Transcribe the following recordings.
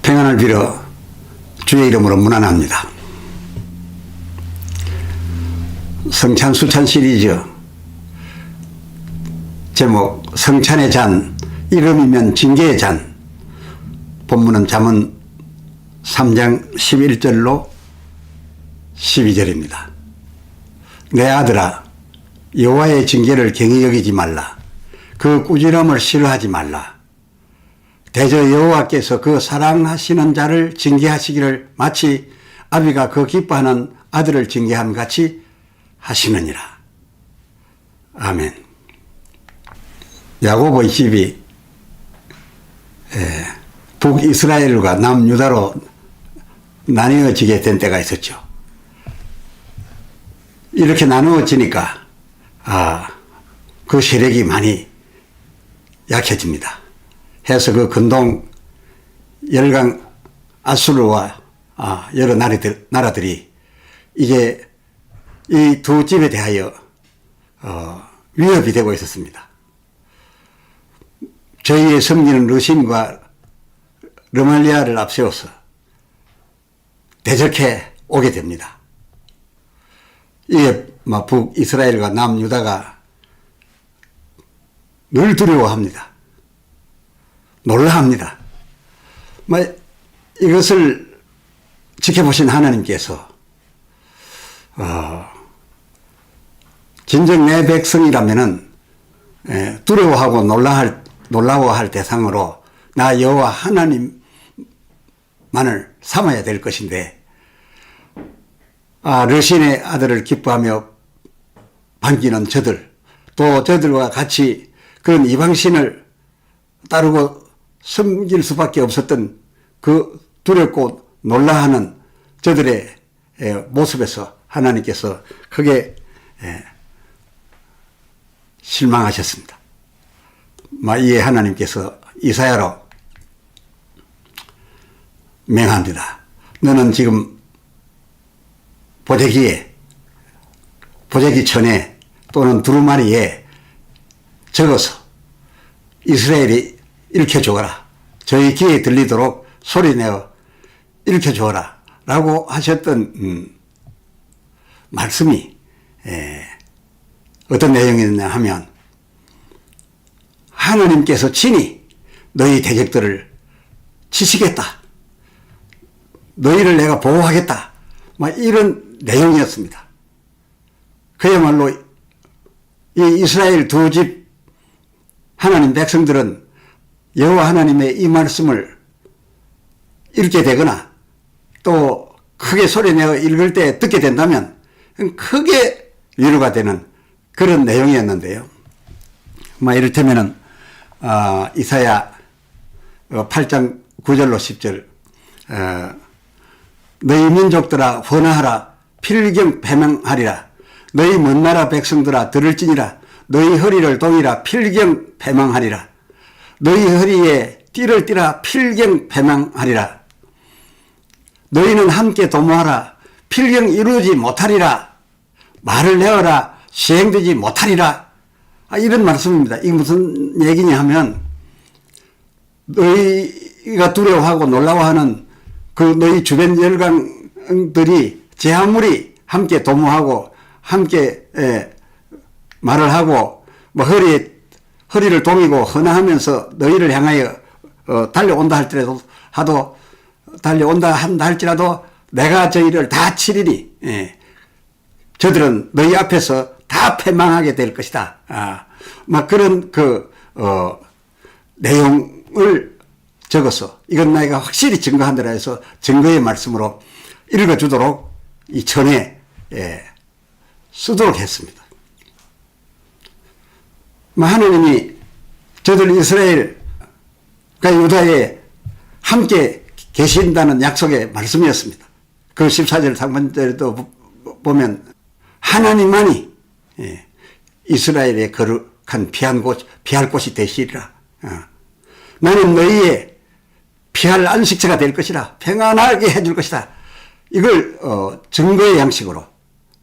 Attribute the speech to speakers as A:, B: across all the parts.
A: 평안을 빌어 주의 이름으로 문안합니다. 성찬 수찬 시리즈 제목 성찬의 잔, 이름이면 징계의 잔. 본문은 잠언 3장 11절로 12절입니다. 내 아들아, 여호와의 징계를 경히 여기지 말라. 그 꾸지람을 싫어하지 말라. 대저 여호와께서 그 사랑하시는 자를 징계하시기를 마치 아비가 그 기뻐하는 아들을 징계함 같이 하시느니라. 아멘. 야고보 집이 북이스라엘과 남유다로 나뉘어지게 된 때가 있었죠. 이렇게 나누어지니까 그 세력이 많이 약해집니다. 해서 그 근동 열강 아수르와 여러 나라들이 이제 이 두 집에 대하여 위협이 되고 있었습니다. 저희의 섬기는 르신과 르말리아를 앞세워서 대적해 오게 됩니다. 이게 북이스라엘과 남유다가 늘 두려워합니다. 놀라합니다. 이것을 지켜보신 하나님께서 진정 내 백성이라면은 두려워하고 놀라워할 대상으로 나 여호와 하나님만을 삼아야 될 것인데, 르신의 아들을 기뻐하며 반기는 저들, 또 저들과 같이 그런 이방신을 따르고 섬길 수밖에 없었던 그 두렵고 놀라하는 저들의 모습에서 하나님께서 크게 실망하셨습니다. 이에 하나님께서 이사야로 맹합니다. 너는 지금 보재기 천에 또는 두루마리에 적어서 이스라엘이 일으켜주어라. 저희 귀에 들리도록 소리내어 일으켜주어라. 라고 하셨던 말씀이 어떤 내용이었냐 하면, 하나님께서 친히 너희 대적들을 치시겠다. 너희를 내가 보호하겠다. 이런 내용이었습니다. 그야말로 이 이스라엘 두 집 하나님 백성들은 여호와 하나님의 이 말씀을 읽게 되거나 또 크게 소리내어 읽을 때 듣게 된다면 크게 위로가 되는 그런 내용이었는데요. 이를테면은 이사야 8장 9절로 10절 너희 민족들아 번화하라. 필경 패망하리라. 너희 먼 나라 백성들아 들을지니라. 너희 허리를 동이라. 필경 패망하리라. 너희 허리에 띠를 띠라. 필경 패망하리라. 너희는 함께 도모하라. 필경 이루지 못하리라. 말을 내어라. 시행되지 못하리라. 이런 말씀입니다. 이게 무슨 얘기냐 하면, 너희가 두려워하고 놀라워하는 그 너희 주변 열강들이 제 아무리 함께 도모하고 함께 말을 하고 허리를 동이고 헌화하면서 너희를 향하여 달려온다 할지라도 내가 저희를 다 치리니 저들은 너희 앞에서 다 패망하게 될 것이다. 그런 내용을 적어서 이건 나이가 확실히 증거한다라 해서 증거의 말씀으로 읽어주도록 이 전에 쓰도록 했습니다. 하나님이 저들 이스라엘과 유다에 함께 계신다는 약속의 말씀이었습니다. 그 14절 상반절도 보면 하나님만이 이스라엘의 거룩한 피할 곳이 되시리라. 나는 너희의 피할 안식처가 될 것이라. 평안하게 해줄 것이다. 이걸 증거의 양식으로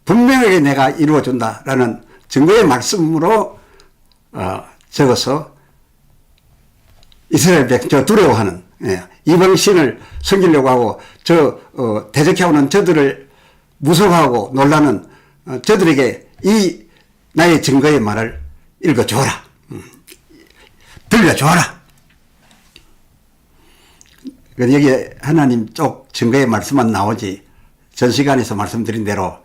A: 분명하게 내가 이루어준다라는 증거의 말씀으로 적어서 이스라엘 백성 두려워하는 예, 이방신을 섬기려고 하고 대적해오는 저들을 무서워하고 놀라는 저들에게 이 나의 증거의 말을 읽어줘라. 들려줘라. 여기에 하나님 쪽 증거의 말씀만 나오지 전 시간에서 말씀드린 대로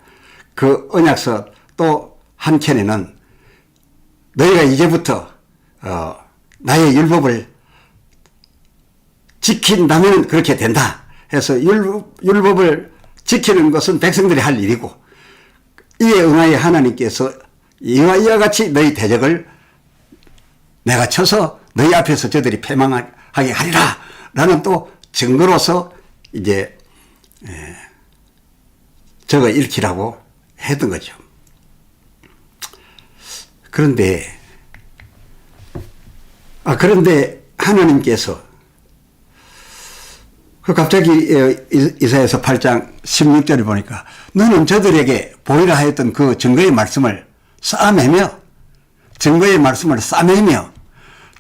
A: 그 언약서 또 한켠에는 너희가 이제부터 나의 율법을 지킨다면 그렇게 된다 해서 율법을 지키는 것은 백성들이 할 일이고 이에 응하여 하나님께서 이와 같이 너희 대적을 내가 쳐서 너희 앞에서 저들이 패망하게 하리라 라는 또 증거로서 이제 저거 읽히라고 했던 거죠. 그런데 하나님께서 갑자기 이사야서 8장 16절에 보니까 너는 저들에게 보이라 하였던 그 증거의 말씀을 싸매며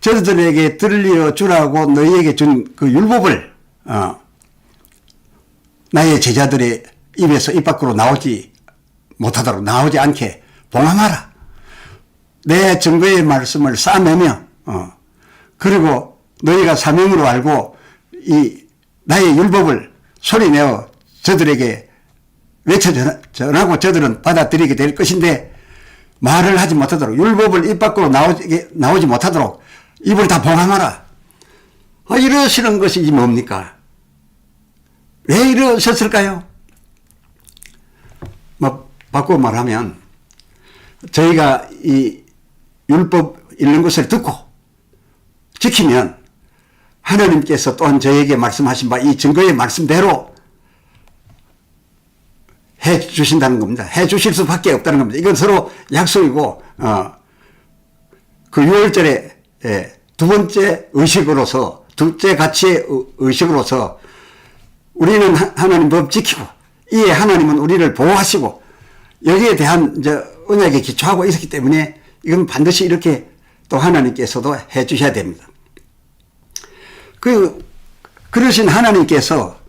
A: 저들에게 들려주라고 너희에게 준 그 율법을 나의 제자들의 입에서 입 밖으로 나오지 않게 봉함하라. 내 증거의 말씀을 싸매며 그리고 너희가 사명으로 알고 이 나의 율법을 소리내어 저들에게 외쳐 전하고 저들은 받아들이게 될 것인데 말을 하지 못하도록 율법을 입 밖으로 나오지 못하도록 입을 다 봉함하라. 이러시는 것이 뭡니까? 왜 이러셨을까요? 바꾸어 말하면 저희가 이 율법 읽는 것을 듣고 지키면 하나님께서 또한 저에게 말씀하신 바 이 증거의 말씀대로 해 주신다는 겁니다. 해 주실 수밖에 없다는 겁니다. 이건 서로 약속이고 그 6월절에 두 번째 의식으로서 둘째 가치의 의식으로서 우리는 하나님 법 지키고 이에 하나님은 우리를 보호하시고 여기에 대한 이제 언약에 기초하고 있었기 때문에 이건 반드시 이렇게 또 하나님께서도 해 주셔야 됩니다. 그러신 하나님께서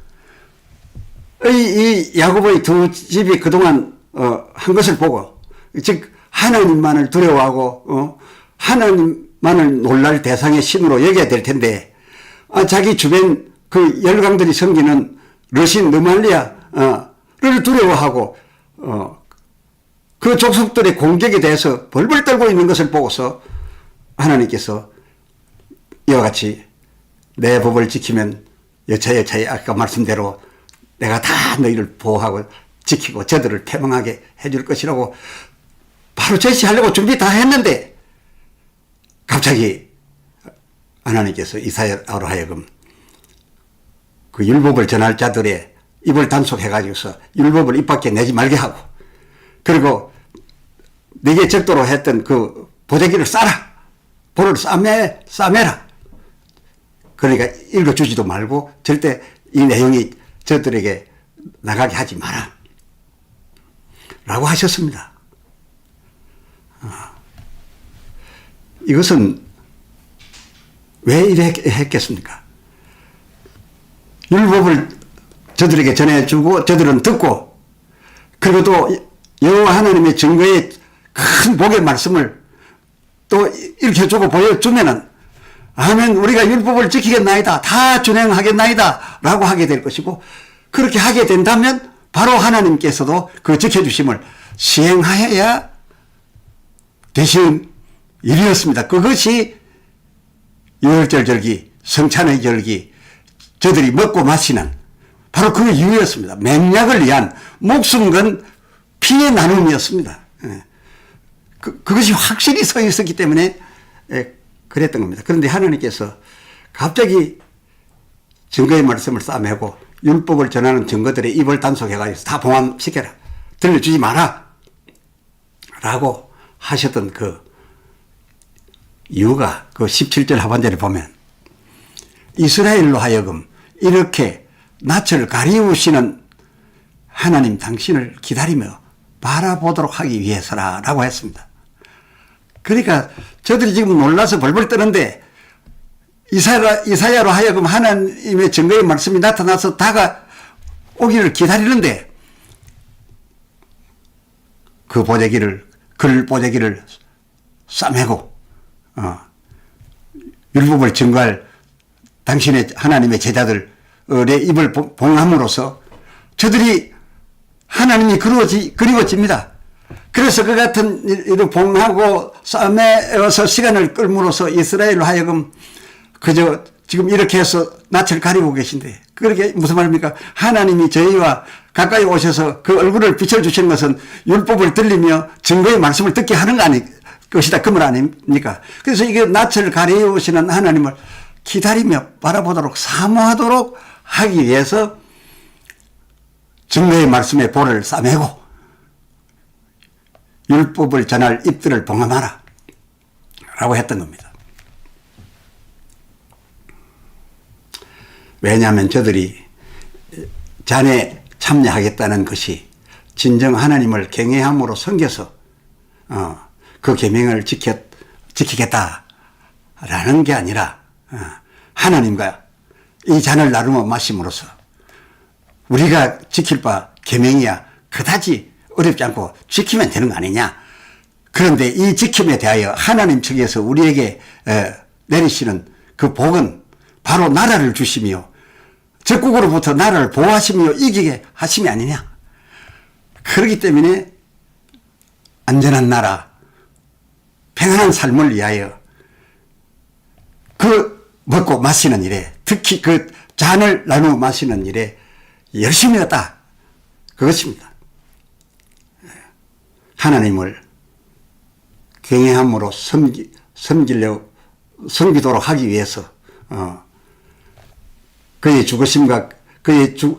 A: 이 야곱의 두 집이 그동안 한 것을 보고 즉 하나님만을 두려워하고 하나님만을 놀랄 대상의 신으로 여겨야 될 텐데 자기 주변 그 열강들이 섬기는 르신 느말리아를 두려워하고 그 족속들의 공격에 대해서 벌벌 떨고 있는 것을 보고서 하나님께서 이와 같이 내 법을 지키면 여차여차에 아까 말씀대로 내가 다 너희를 보호하고 지키고 저들을 패망하게 해줄 것이라고 바로 제시하려고 준비 다 했는데 갑자기 하나님께서 이사야로 하여금 그 율법을 전할 자들의 입을 단속해가지고서 율법을 입 밖에 내지 말게 하고 그리고 네게 적도록 했던 그 보자기를 싸라. 볼을 싸매라. 그러니까 읽어주지도 말고 절대 이 내용이 저들에게 나가게 하지 마라. 라고 하셨습니다. 이것은 왜 이렇게 했겠습니까? 율법을 저들에게 전해주고 저들은 듣고 그리고 또 여호와 하나님의 증거의 큰 복의 말씀을 또 읽혀주고 보여주면은 아멘 우리가 율법을 지키겠나이다 다 준행하겠나이다 라고 하게 될 것이고 그렇게 하게 된다면 바로 하나님께서도 그 지켜주심을 시행하여야 되신 일이었습니다. 그것이 유월절 절기 성찬의 절기 저들이 먹고 마시는 바로 그 이유였습니다. 맹약을 위한 목숨 건 피의 나눔이었습니다. 그것이 확실히 서 있었기 때문에 그랬던 겁니다. 그런데 하나님께서 갑자기 증거의 말씀을 싸매고 율법을 전하는 증거들의 입을 단속해가지고 다 봉함시켜라. 들려주지 마라. 라고 하셨던 그 이유가 그 17절 하반절에 보면 이스라엘로 하여금 이렇게 낯을 가리우시는 하나님 당신을 기다리며 바라보도록 하기 위해서라고 했습니다. 그러니까 저들이 지금 놀라서 벌벌 떠는데 이사야로 하여금 하나님의 증거의 말씀이 나타나서 다가오기를 기다리는데 그 글 보재기를 싸매고 율법을 증거할 당신의 하나님의 제자들의 입을 봉함으로써 저들이 하나님이 그리워집니다. 그래서 그 같은 일을 봉하고 싸매어서 시간을 끌므로써 이스라엘로 하여금 그저 지금 이렇게 해서 낯을 가리고 계신데, 그렇게 무슨 말입니까? 하나님이 저희와 가까이 오셔서 그 얼굴을 비춰주시는 것은 율법을 들리며 증거의 말씀을 듣게 하는 것이다. 그 말 아닙니까? 그래서 이게 낯을 가리우시는 하나님을 기다리며 바라보도록 사모하도록 하기 위해서 증거의 말씀에 볼을 싸매고 율법을 전할 입들을 봉함하라 라고 했던 겁니다. 왜냐하면 저들이 잔에 참여하겠다는 것이 진정 하나님을 경외함으로 섬겨서 그 계명을 지키겠다라는 게 아니라 하나님과 이 잔을 나누어 마심으로써 우리가 지킬 바 계명이야 그다지 어렵지 않고 지키면 되는 거 아니냐. 그런데 이 지킴에 대하여 하나님 측에서 우리에게 내리시는 그 복은 바로 나라를 주시며 적국으로부터 나라를 보호하시며 이기게 하심이 아니냐. 그렇기 때문에 안전한 나라, 평안한 삶을 위하여 그 먹고 마시는 일에, 특히 그 잔을 나누어 마시는 일에 열심히 했다. 그것입니다. 하나님을 경외함으로 섬기도록 하기 위해서 그의 죽으심과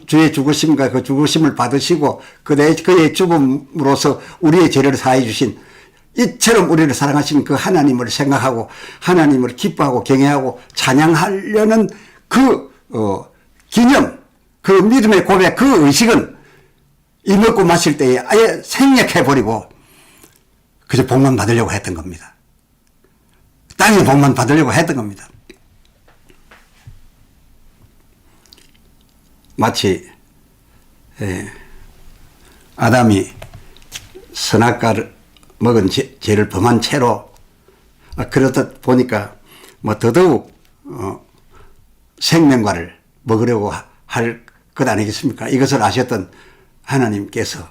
A: 주의 죽으심과 그 죽으심을 받으시고 그의 죽음으로서 우리의 죄를 사해 주신 이처럼 우리를 사랑하신 그 하나님을 생각하고 하나님을 기뻐하고 경외하고 찬양하려는 그 기념, 그 믿음의 고백, 그 의식은 이 먹고 마실 때에 아예 생략해버리고 그저 복만 받으려고 했던 겁니다. 땅의 복만 받으려고 했던 겁니다. 마치 아담이 선악과를 먹은 죄를 범한 채로 그렇다 보니까 뭐 더더욱 생명과를 먹으려고 할 것 아니겠습니까? 이것을 아셨던 하나님께서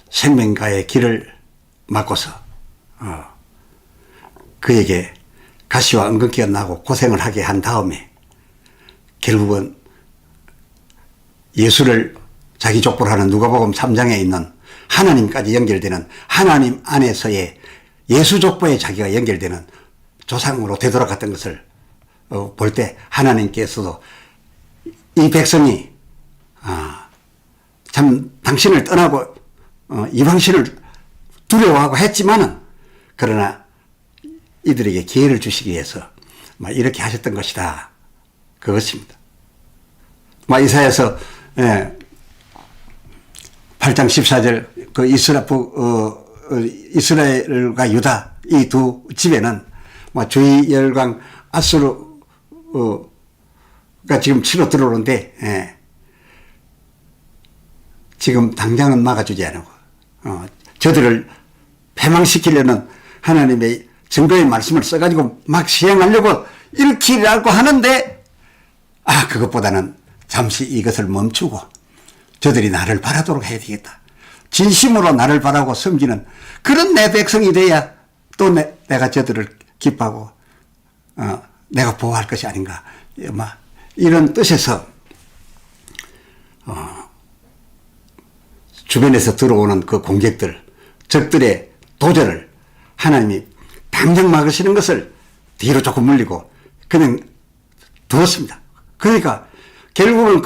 A: 생명과의 길을 막고서 그에게 가시와 엉겅퀴가 나고 고생을 하게 한 다음에 결국은 예수를 자기 족보로 하는 누가복음 3장에 있는 하나님까지 연결되는 하나님 안에서의 예수 족보에 자기가 연결되는 조상으로 되돌아갔던 것을 볼 때 하나님께서도 이 백성이 참 당신을 떠나고 이방신을 두려워하고 했지만은 그러나 이들에게 기회를 주시기 위해서 이렇게 하셨던 것이다. 그것입니다. 이사야서 8장 14절 그 이스라엘과 유다 이 두 집에는 주의 열강 아수르가 지금 치러 들어오는데 지금 당장은 막아주지 않고 저들을 패망시키려는 하나님의 증거의 말씀을 써가지고 막 시행하려고 일으키려고 하는데 그것보다는 잠시 이것을 멈추고 저들이 나를 바라도록 해야 되겠다. 진심으로 나를 바라고 섬기는 그런 내 백성이 돼야 또 내가 저들을 기뻐하고 내가 보호할 것이 아닌가. 이런 뜻에서 주변에서 들어오는 그 공격들, 적들의 도전을 하나님이 당장 막으시는 것을 뒤로 조금 물리고 그냥 두었습니다. 그러니까 결국은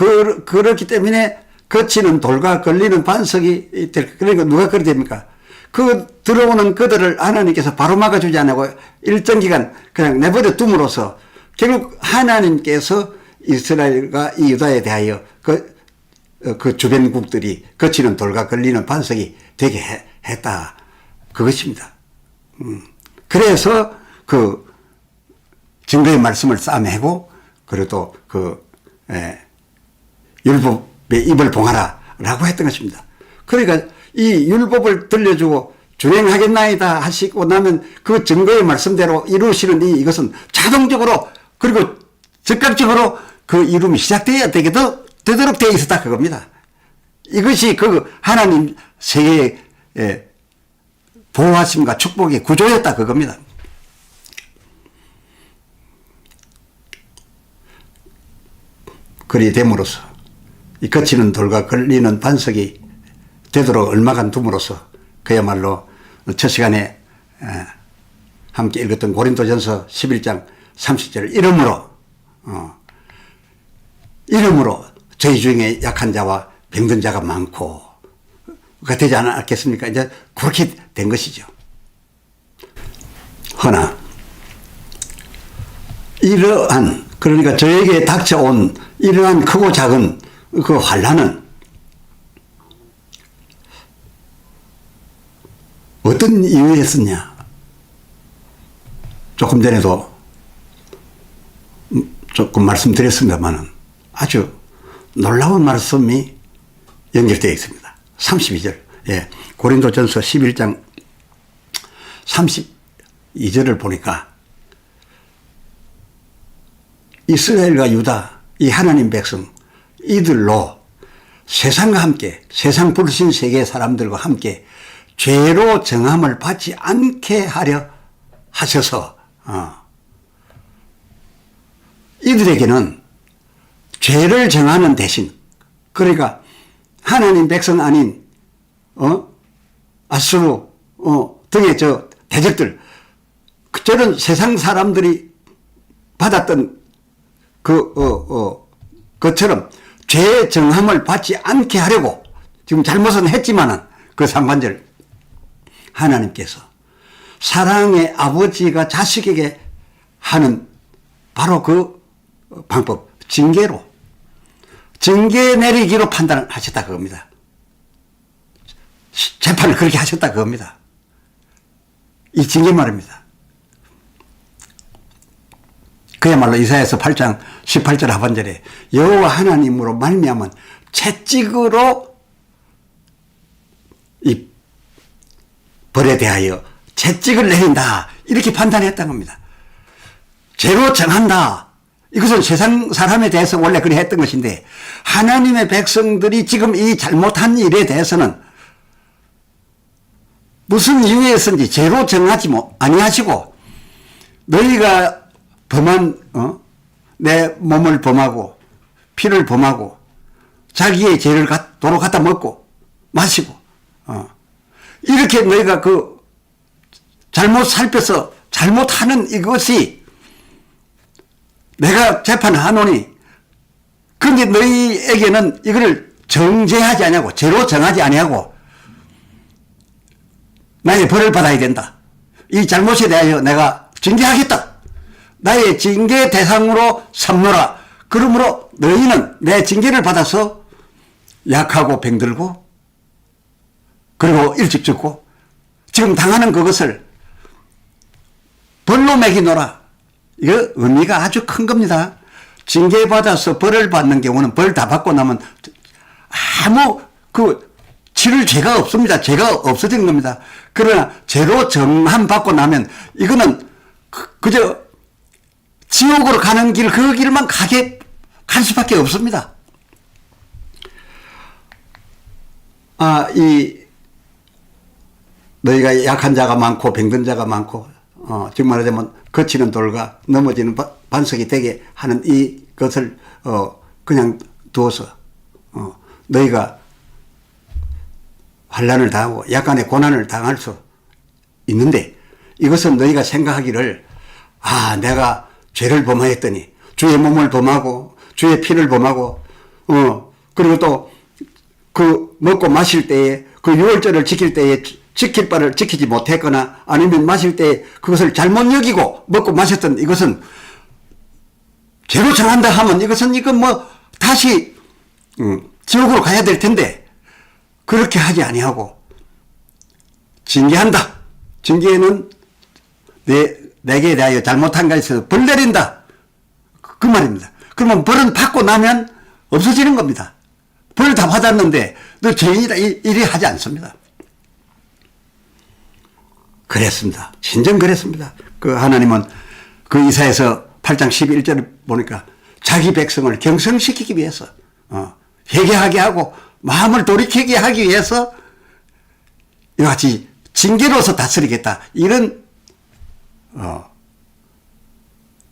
A: 그렇기 때문에 거치는 돌과 걸리는 반석이 그러니까 누가 그리 됩니까? 그 들어오는 그들을 하나님께서 바로 막아주지 않고 일정 기간 그냥 내버려 둠으로써 결국 하나님께서 이스라엘과 이 유다에 대하여 그 주변국들이 거치는 돌과 걸리는 반석이 되게 했다. 그것입니다. 그래서 그 증거의 말씀을 싸매고 그리고 또 율법에 입을 봉하라 라고 했던 것입니다. 그러니까 이 율법을 들려주고 준행하겠나이다 하시고 나면 그 증거의 말씀대로 이루시는 이것은 자동적으로 그리고 즉각적으로 그 이름이 시작되어야 되도록 되어 있었다 그겁니다. 이것이 그 하나님 세계의 보호하심과 축복의 구조였다 그겁니다. 그리 됨으로써 이 거치는 돌과 걸리는 반석이 되도록 얼마간 둠으로써 그야말로 첫 시간에 함께 읽었던 고린도전서 11장 30절 이름으로 저희 중에 약한 자와 병든 자가 많고 가 되지 않았겠습니까? 이제 그렇게 된 것이죠. 허나 이러한 그러니까 저에게 닥쳐온 이러한 크고 작은 그 환난은 어떤 이유였었냐? 조금 전에도 조금 말씀드렸습니다만은 아주 놀라운 말씀이 연결되어 있습니다. 32절. 예. 고린도전서 11장 32절을 보니까 이스라엘과 유다, 이 하나님 백성, 이들로 세상과 함께, 세상 부르신 세계 사람들과 함께 죄로 정함을 받지 않게 하려 하셔서, 이들에게는 죄를 정하는 대신, 그러니까 하나님 백성 아닌, 아수르, 등의 대적들, 저런 세상 사람들이 받았던 것처럼 죄 정함을 받지 않게 하려고 지금 잘못은 했지만은 그 상관절 하나님께서 사랑의 아버지가 자식에게 하는 바로 그 방법, 징계 내리기로 판단을 하셨다 그겁니다. 재판을 그렇게 하셨다 그겁니다. 이 징계 말입니다. 그야말로 이사야서 8장 18절 하반절에 여호와 하나님으로 말미암은 채찍으로 이 벌에 대하여 채찍을 내린다 이렇게 판단했다는 겁니다. 죄로 정한다. 이것은 세상 사람에 대해서 원래 그래 했던 것인데 하나님의 백성들이 지금 이 잘못한 일에 대해서는 무슨 이유에서인지 죄로 정하지 아니하시고 너희가 범한 내 몸을 범하고 피를 범하고 자기의 죄를 도로 갖다 먹고 마시고 이렇게 너희가 그 잘못 살펴서 잘못하는 이것이 내가 재판하노니 그런데 너희에게는 이거를 정죄하지 아니하고 죄로 정하지 아니하고 나의 벌을 받아야 된다. 이 잘못에 대하여 내가 징계하겠다. 나의 징계 대상으로 삼노라. 그러므로 너희는 내 징계를 받아서 약하고 병들고 그리고 일찍 죽고 지금 당하는 그것을 벌로 매기노라. 이거 의미가 아주 큰 겁니다. 징계받아서 벌을 받는 경우는 벌 다 받고 나면 아무 치를 죄가 없습니다. 죄가 없어지는 겁니다. 그러나 죄로 정함 받고 나면 이거는 그저 지옥으로 가는 길, 그 길만 갈 수밖에 없습니다. 너희가 약한 자가 많고 병든 자가 많고 지금 말하자면 거치는 돌과 넘어지는 반석이 되게 하는 이것을 그냥 두어서 너희가 환난을 당하고 약간의 고난을 당할 수 있는데 이것은 너희가 생각하기를 내가 죄를 범하였더니 주의 몸을 범하고 주의 피를 범하고 그리고 또 그 먹고 마실 때에 그 유월절을 지킬 때에 지킬 바를 지키지 못했거나 아니면 마실 때 그것을 잘못 여기고 먹고 마셨던 이것은 죄로 정한다 하면 이것은 다시 지옥으로 가야 될 텐데 그렇게 하지 아니하고 징계한다. 징계는 내게 대하여 잘못한 것에서 벌 내린다. 그 말입니다. 그러면 벌은 받고 나면 없어지는 겁니다. 벌 다 받았는데 너 죄인이다 이리 하지 않습니다. 그랬습니다. 진정 그랬습니다. 그 하나님은 그 이사야서 8장 11절을 보니까 자기 백성을 경성시키기 위해서 회개하게 하고 마음을 돌이키게 하기 위해서 이와 같이 징계로서 다스리겠다. 이런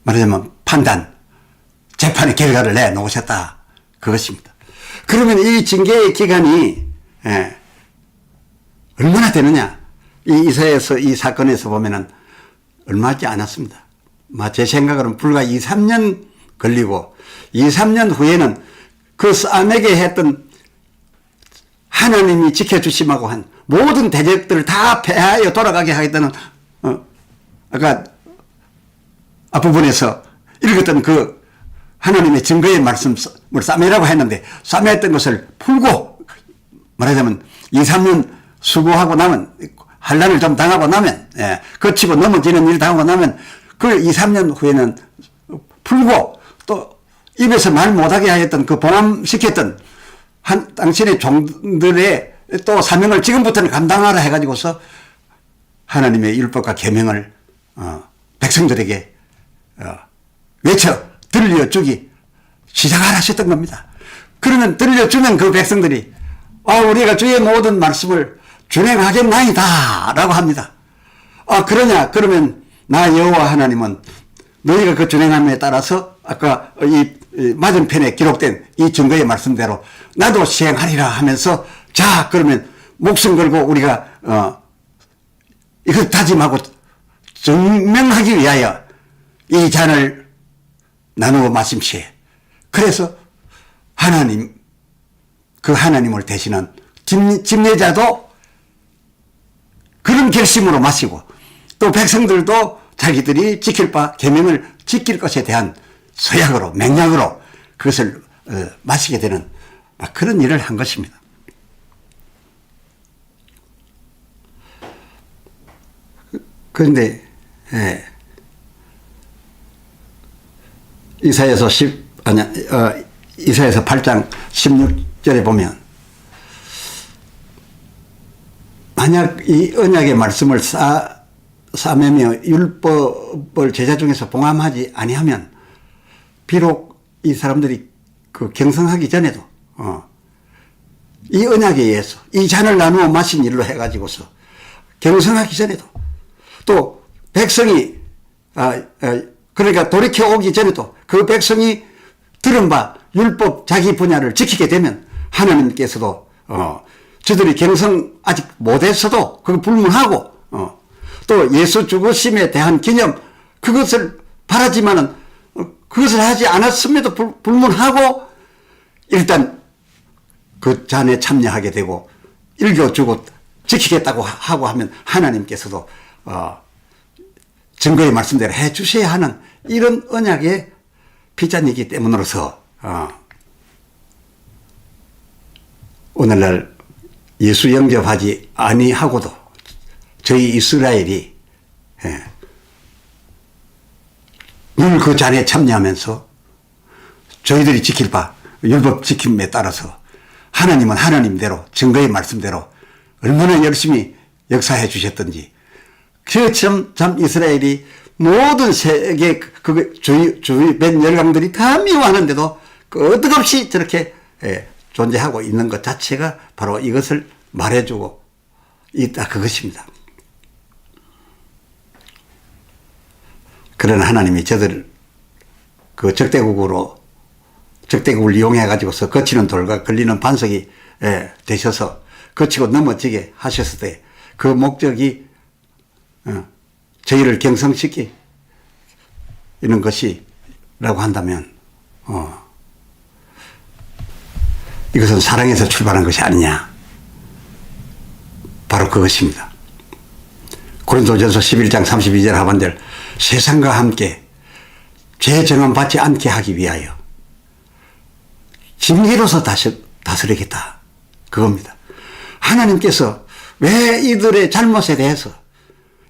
A: 말하자면 판단, 재판의 결과를 내놓으셨다. 그것입니다. 그러면 이 징계의 기간이 얼마나 되느냐? 이 이사야서 이 사건에서 보면은 얼마 있지 않았습니다. 제 생각으로는 불과 2, 3년 걸리고 2, 3년 후에는 그 쌈에게 했던 하나님이 지켜주심하고 한 모든 대적들을 다 패하여 돌아가게 하겠다는 아까 앞부분에서 읽었던 그 하나님의 증거의 말씀을 싸매라고 했는데 싸매했던 것을 풀고 말하자면 2, 3년 수고하고 나면 환난을 좀 당하고 나면 거치고 넘어지는 일 당하고 나면 그 2, 3년 후에는 풀고 또 입에서 말 못하게 하였던 그 봉함시켰던 당신의 종들의 또 사명을 지금부터는 감당하라 해가지고서 하나님의 율법과 계명을 백성들에게 외쳐 들려주기 시작하라 하셨던 겁니다. 그러면 들려주면 그 백성들이 우리가 주의 모든 말씀을 준행하겠나이다 라고 합니다. 그러냐? 그러면 나 여호와 하나님은 너희가 그 준행함에 따라서 아까 이 맞은편에 기록된 이 증거의 말씀대로 나도 시행하리라 하면서 자 그러면 목숨 걸고 우리가 이걸 다짐하고 증명하기 위하여 이 잔을 나누어 마심시에 그래서 하나님 그 하나님을 대신한 집례자도 그런 결심으로 마시고 또 백성들도 자기들이 지킬 바 계명을 지킬 것에 대한 서약으로 맹약으로 그것을 마시게 되는 그런 일을 한 것입니다. 그런데 이사야서 8장 16절에 보면 만약 이 언약의 말씀을 싸매며 율법을 제자 중에서 봉함하지 아니하면 비록 이 사람들이 그 경성하기 전에도 이 언약에 의해서 이 잔을 나누어 마신 일로 해가지고서 경성하기 전에도 또 백성이 그러니까 돌이켜 오기 전에도 그 백성이 들은 바 율법 자기 분야를 지키게 되면 하나님께서도 저들이 경성 아직 못했어도 그거 불문하고 또 예수 죽으심에 대한 기념 그것을 바라지만은 그것을 하지 않았음에도 불문하고 일단 그 잔에 참여하게 되고 읽어주고 지키겠다고 하고 하면 하나님께서도 증거의 말씀대로 해 주셔야 하는 이런 언약의 피잔이기 때문으로서 오늘날 예수 영접하지 아니하고도 저희 이스라엘이 늘 그 잔에 참여하면서 저희들이 지킬 바 율법 지킴에 따라서 하나님은 하나님대로 증거의 말씀대로 얼마나 열심히 역사해 주셨던지 참 이스라엘이 모든 세계 주위 몇 열강들이 다 미워하는데도 끄떡없이 저렇게 존재하고 있는 것 자체가 바로 이것을 말해주고 있다 그것입니다. 그런 하나님이 저들 그 적대국을 이용해 가지고서 거치는 돌과 걸리는 반석이 되셔서 거치고 넘어지게 하셨을 때 그 목적이 저희를 경성시키는 것이라고 한다면 이것은 사랑에서 출발한 것이 아니냐 바로 그것입니다. 고린도전서 11장 32절 하반절 세상과 함께 죄 정함 받지 않게 하기 위하여 진리로서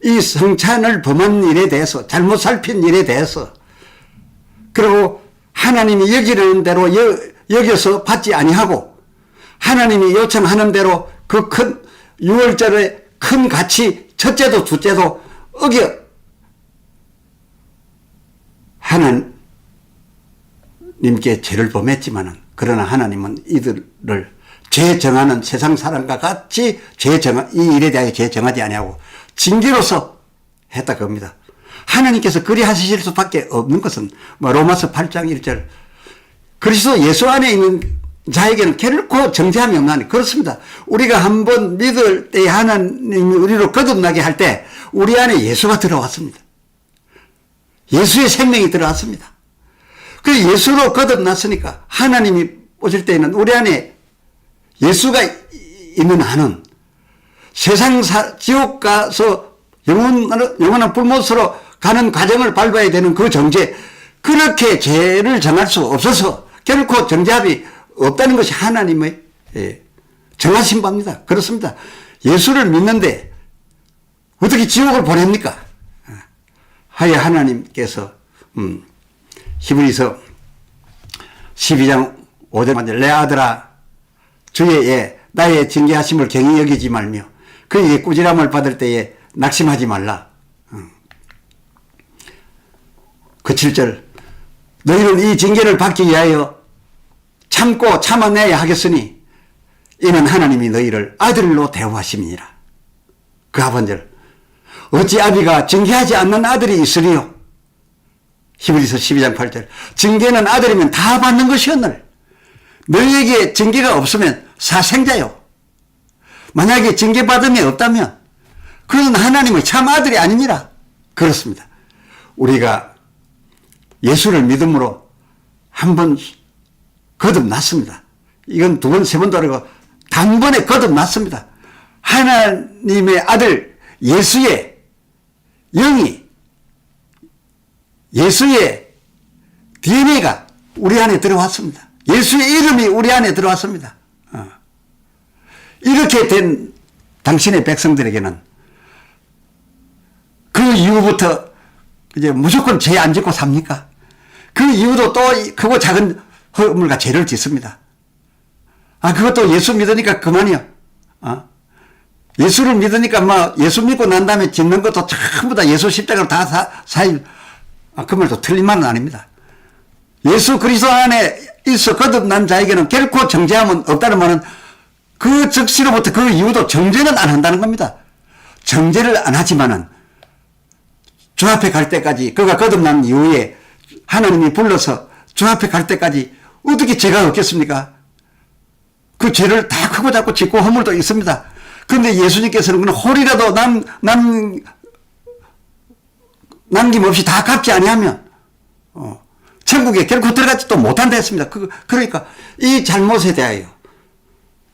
A: 이 성찬을 범한 일에 대해서, 잘못 살핀 일에 대해서, 그리고 하나님이 여기는 대로 여겨서 받지 아니하고 하나님이 요청하는 대로 그 큰 6월절의 큰 가치 첫째도 둘째도 어겨 하나님께 죄를 범했지만은, 그러나 하나님은 이들을 죄 정하는 세상 사람과 같이 이 일에 대하여 죄 정하지 아니하고 징계로서 했다 겁니다. 하나님께서 그리 하실 수밖에 없는 것은 로마서 8장 1절 그리스도 예수 안에 있는 자에게는 결코 정죄함이 없나니. 그렇습니다. 우리가 한번 믿을 때 하나님이 우리로 거듭나게 할 때 우리 안에 예수가 들어왔습니다. 예수의 생명이 들어왔습니다. 그 예수로 거듭났으니까 하나님이 오실 때에는 우리 안에 예수가 있는 한은 세상 지옥 가서 영원한 불못으로 가는 과정을 밟아야 되는 그 정죄, 그렇게 죄를 정할 수 없어서 결코 정죄함이 없다는 것이 하나님의 정하신 바입니다. 그렇습니다. 예수를 믿는데 어떻게 지옥을 보냅니까? 하여 하나님께서 히브리서 12장 5절 내 아들아 주의 나의 징계하심을 경히 여기지 말며 그에게 꾸지람을 받을 때에 낙심하지 말라. 그 7절 너희는 이 징계를 받기 위하여 참고 참아내야 하겠으니 이는 하나님이 너희를 아들로 대우하심이니라. 그 하반절 어찌 아비가 징계하지 않는 아들이 있으리요. 히브리서 12장 8절 징계는 아들이면 다 받는 것이었느니 너희에게 징계가 없으면 사생자요. 만약에 징계받음이 없다면 그는 하나님의 참 아들이 아니니라. 그렇습니다. 우리가 예수를 믿음으로 한번 거듭났습니다. 이건 두 번, 세 번도 아니고 단번에 거듭났습니다. 하나님의 아들 예수의 영이, 예수의 DNA가 우리 안에 들어왔습니다. 예수의 이름이 우리 안에 들어왔습니다. 이렇게 된 당신의 백성들에게는 그 이후부터 이제 무조건 죄 안 짓고 삽니까? 그 이후도 또 크고 작은 허물과 죄를 짓습니다. 그것도 예수 믿으니까 그만이요. 예수를 믿으니까 예수 믿고 난 다음에 짓는 것도 전부 다 예수 십자가로 다 그 말도 틀린 말은 아닙니다. 예수 그리스도 안에 있어 거듭난 자에게는 결코 정죄함은 없다는 말은 그 즉시로부터 그 이후도 정죄는 안 한다는 겁니다. 정죄를 안 하지만은 주 앞에 갈 때까지, 그가 거듭난 이후에 하나님이 불러서 주 앞에 갈 때까지 어떻게 죄가 없겠습니까? 그 죄를 다 크고 작고 짓고 허물도 있습니다. 그런데 예수님께서는 그냥 홀이라도 남김없이 다 갚지 아니하면 천국에 결코 들어가지도 못한다 했습니다. 그러니까 이 잘못에 대하여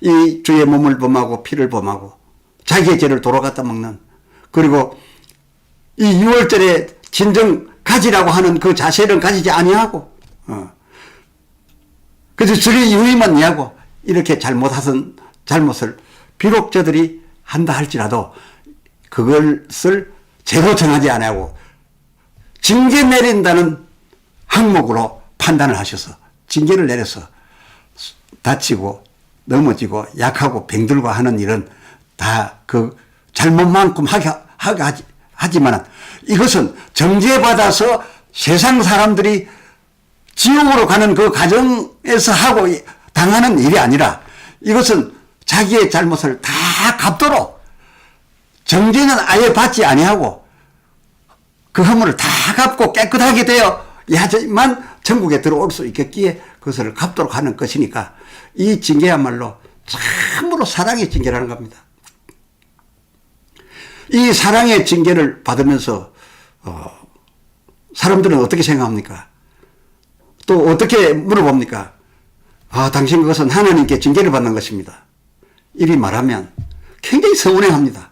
A: 이 주의 몸을 범하고 피를 범하고 자기의 죄를 도로 갖다 먹는, 그리고 이 6월절에 진정 가지라고 하는 그 자세를 가지지 아니하고 그래서 저리 유의만 이하고 이렇게 잘못하던 잘못을 비록 저들이 한다 할지라도 그것을 죄로 정하지 아니하고 징계 내린다는 항목으로 판단을 하셔서 징계를 내려서 다치고 넘어지고 약하고 병들고 하는 일은 다 그 잘못만큼 하지만 이것은 정죄받아서 세상 사람들이 지옥으로 가는 그 과정에서 하고 당하는 일이 아니라 이것은 자기의 잘못을 다 갚도록 정죄는 아예 받지 아니하고 그 허물을 다 갚고 깨끗하게 되어야만 천국에 들어올 수 있겠기에 그것을 갚도록 하는 것이니까 이 징계야말로 참으로 사랑의 징계라는 겁니다. 이 사랑의 징계를 받으면서 사람들은 어떻게 생각합니까? 또 어떻게 물어봅니까? 당신 그것은 하나님께 징계를 받는 것입니다. 이리 말하면 굉장히 서운해합니다.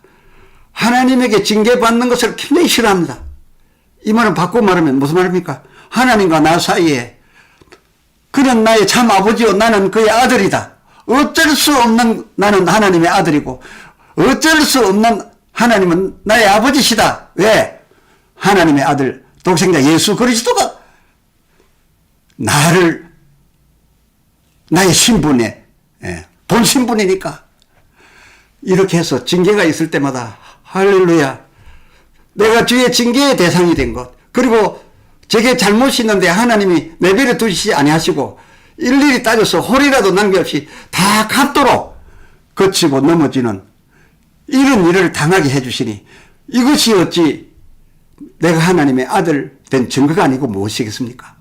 A: 하나님에게 징계받는 것을 굉장히 싫어합니다. 이 말은 바꾸고 말하면 무슨 말입니까? 하나님과 나 사이에 그는 나의 참 아버지요 나는 그의 아들이다. 어쩔 수 없는 나는 하나님의 아들이고 어쩔 수 없는 하나님은 나의 아버지시다. 왜? 하나님의 아들 독생자 예수 그리스도가 나를 나의 신분에 본 신분이니까 이렇게 해서 징계가 있을 때마다 할렐루야 내가 주의 징계의 대상이 된 것 그리고 제게 잘못이 있는데 하나님이 내버려 두시지 아니하시고 일일이 따져서 홀이라도 남김없이 다 갚도록 거치고 넘어지는 이런 일을 당하게 해주시니 이것이 어찌 내가 하나님의 아들 된 증거가 아니고 무엇이겠습니까?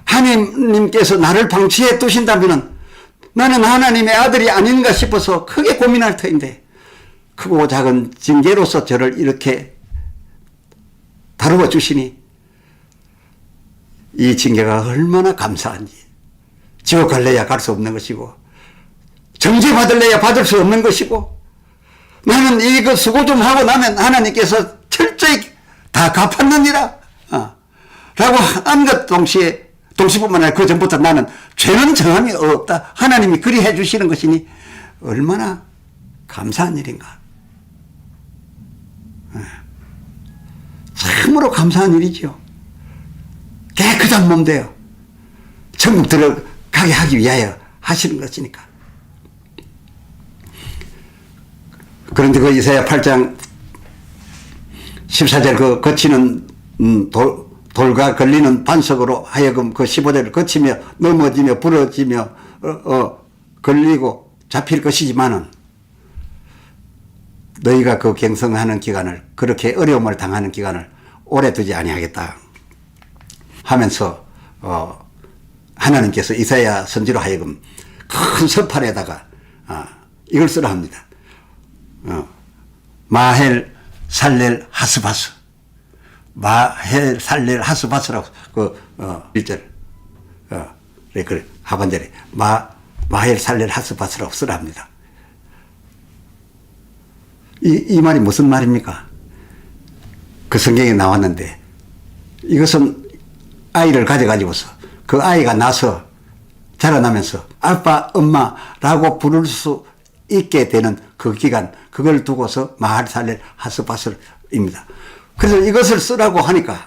A: 하나님께서 나를 방치해 두신다면 나는 하나님의 아들이 아닌가 싶어서 크게 고민할 터인데 크고 작은 징계로서 저를 이렇게 다루어 주시니 이 징계가 얼마나 감사한지 지옥 갈래야 갈 수 없는 것이고 정죄 받을래야 받을 수 없는 것이고 나는 이거 수고 좀 하고 나면 하나님께서 철저히 다 갚았느니라 라고 한 것 동시뿐만 아니라 그 전부터 나는 죄는 정함이 없다 하나님이 그리 해주시는 것이니 얼마나 감사한 일인가 참으로 감사한 일이죠. 깨끗한 몸 되어 천국 들어가게 하기 위하여 하시는 것이니까. 그런데 그 이사야 8장 14절 그 거치는 돌과 걸리는 반석으로 하여금 그 15절을 거치며 넘어지며 부러지며 걸리고 잡힐 것이지만은 너희가 그 경성하는 기간을 그렇게 어려움을 당하는 기간을 오래 두지 아니하겠다 하면서 하나님께서 이사야 선지로 하여금 큰 서판에다가 이걸 쓰라 합니다. 마헬 살렐 하스바스 마헬 살렐 하스바스라고 그 1절 그래 하반절에 마헬 살렐 하스바스라고 쓰라 합니다. 이 말이 무슨 말입니까? 그 성경에 나왔는데 이것은 아이를 가져가지고서 그 아이가 나서 자라나면서 아빠 엄마라고 부를 수 있게 되는 그 기간 그걸 두고서 마할살렐 하스바스입니다. 그래서 이것을 쓰라고 하니까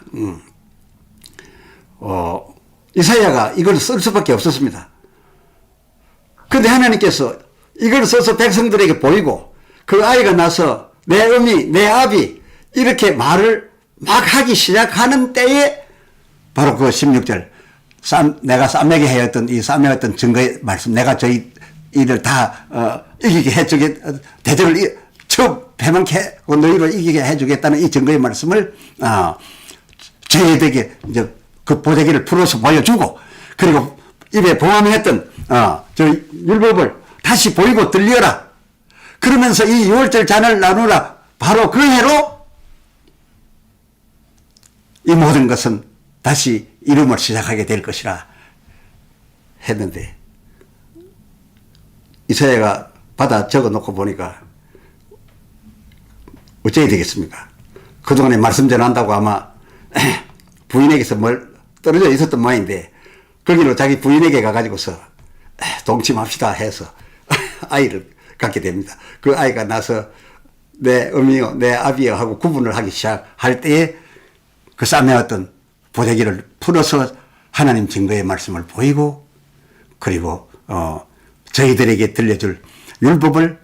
A: 이사야가 이걸 쓸 수밖에 없었습니다. 그런데 하나님께서 이걸 써서 백성들에게 보이고 그 아이가 나서 내 어미 내 아비 이렇게 말을 막 하기 시작하는 때에 바로 그 16절 내가 싸매게 하였던 이 싸매었던 증거의 말씀 내가 저희 이를 다 이기게 해주게 대적을 배망케 하고 너희를 이기게 해주겠다는 이 증거의 말씀을 저희에게 이제 그 보자기를 풀어서 보여주고 그리고 입에 봉함했던 저 율법을 다시 보이고 들리어라 그러면서 이 6월절 잔을 나누라 바로 그 해로 이 모든 것은 다시 이름을 시작하게 될 것이라 했는데 이사야가 받아 적어 놓고 보니까 어째야 되겠습니까? 그동안에 말씀 전한다고 아마 부인에게서 뭘 떨어져 있었던 모양인데 거기로 자기 부인에게 가가지고서 동침합시다 해서 아이를 갖게 됩니다. 그 아이가 나서 내 어미요 내 아비요 하고 구분을 하기 시작할 때에 그 싸매었던 보자기를 풀어서 하나님 증거의 말씀을 보이고 그리고 저희들에게 들려줄 율법을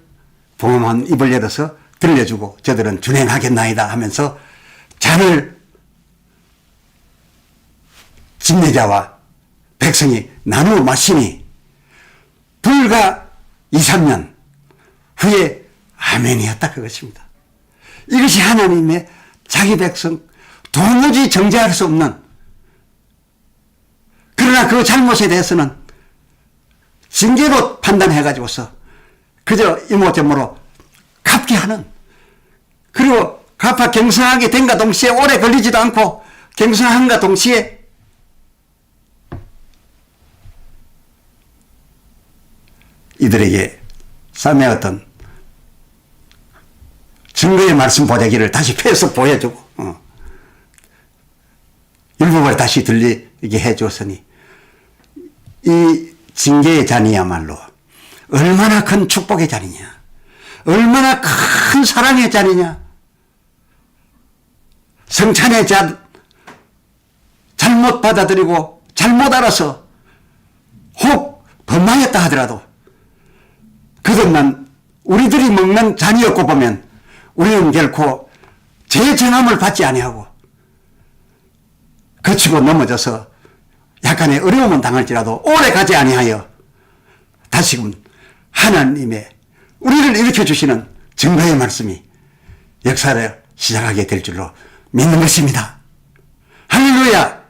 A: 봉함한 입을 열어서 들려주고 저들은 준행하겠나이다 하면서 잔을 집례자와 백성이 나누어 마시니 불과 2, 3년 후에 아멘이었다 그것입니다. 이것이 하나님의 자기 백성 도무지 정죄할 수 없는 그러나 그 잘못에 대해서는 징계로 판단해가지고서 그저 이모저모로 갚게 하는 그리고 갚아 경성하게 된가 동시에 오래 걸리지도 않고 경성한가 동시에 이들에게 싸매었던 증거의 말씀 보자기를 다시 펴서 보여주고 율법을 다시 들리게 해주었으니 이 징계의 잔이야말로 얼마나 큰 축복의 잔이냐 얼마나 큰 사랑의 자리냐. 성찬의 자 잘못 받아들이고 잘못 알아서 혹 범하였다 하더라도 거듭난 우리들이 먹는 잔이었고 보면 우리는 결코 재정함을 받지 아니하고 거치고 넘어져서 약간의 어려움은 당할지라도 오래 가지 아니하여 다시금 하나님의 우리를 일으켜 주시는 증거의 말씀이 역사를 시작하게 될 줄로 믿는 것입니다. 할렐루야!